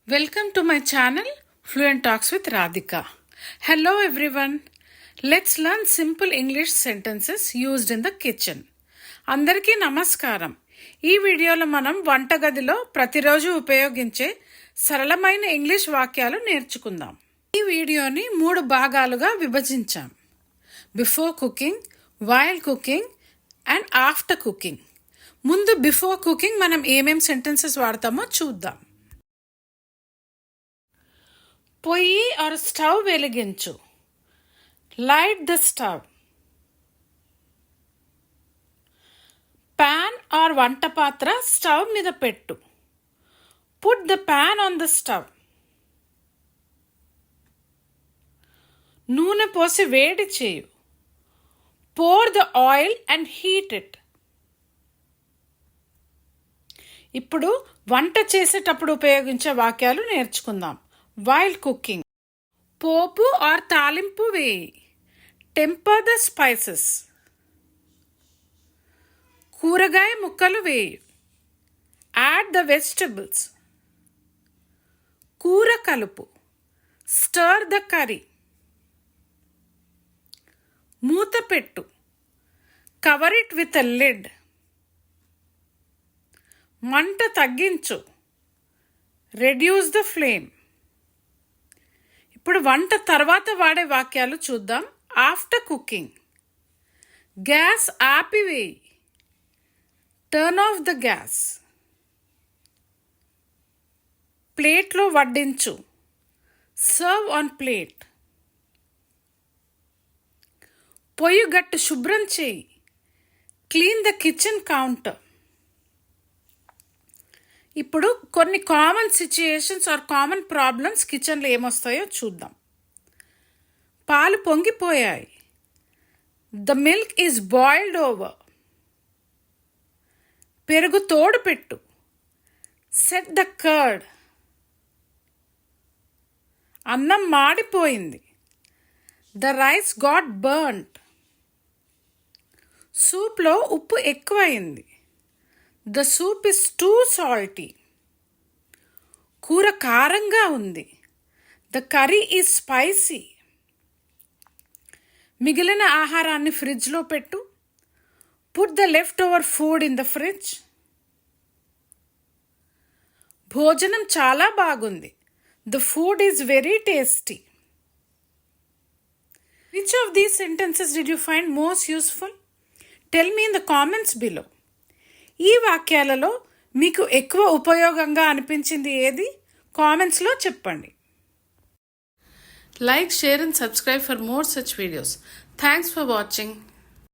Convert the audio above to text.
Welcome to my channel Fluent Talks with Radhika. Hello everyone. Let's learn simple English sentences used in the kitchen. అందరికీ నమస్కారం. ఈ వీడియోలో మనం వంటగదిలో ప్రతిరోజు ఉపయోగించే సరళమైన ఇంగ్లీష్ వాక్యాలు నేర్చుకుందాం. ఈ వీడియోని 3 భాగాలుగా విభజించాం. Before cooking, while cooking and after cooking. ముందు బిఫోర్ కుకింగ్ మనం ఏమేం సెంటెన్సెస్ వాడతామో చూద్దాం. పొయ్యి ఆర్ స్టవ్ వెలిగించు. Light the stove. Pan or వంట పాత్ర స్టవ్ మీద పెట్టు. Put the pan on the stove. నూనె పోసి వేడి చేయు. Pour the oil and heat it. ఇప్పుడు వంట చేసేటప్పుడు ఉపయోగించే వాక్యాలు నేర్చుకుందాం. While cooking. పోపు ఆర్ తాలింపు వేయి. Temper the spices. కూరగాయ ముక్కలు వేయి. Add the vegetables. కూర కలుపు. Stir the curry. మూత పెట్టు. Cover it with a lid. మంట తగ్గించు. Reduce the flame. ఇప్పుడు వంట తర్వాత వాడే వాక్యాలు చూద్దాం. After cooking. గ్యాస్ ఆపివేయి. Turn off the gas. ప్లేట్లో వడ్డించు. Serve on plate. పొయ్యి గట్టు శుభ్రం చేయి. Clean the kitchen counter. ఇప్పుడు కొన్ని common situations or common problems కిచెన్లో ఏమొస్తాయో చూద్దాం. పాలు పొంగిపోయాయి. The milk is boiled over. పెరుగు తోడు పెట్టు. Set the curd. అన్నం మాడిపోయింది. The rice got burned. సూప్లో ఉప్పు ఎక్కువైంది. The soup is too salty. కూర కారంగా ఉంది. The curry is spicy. మిగిలిన ఆహారాన్ని ఫ్రిడ్జ్లో పెట్టు. Put the left over food in the fridge. భోజనం చాలా బాగుంది. The food is very tasty. Which of these sentences did you find most useful? Tell me in the comments below. ఈ వాక్యాలలో మీకు ఎక్కువ ఉపయోగంగా అనిపించింది ఏది? కామెంట్స్లో చెప్పండి. Like, share and subscribe for more such videos. Thanks for watching.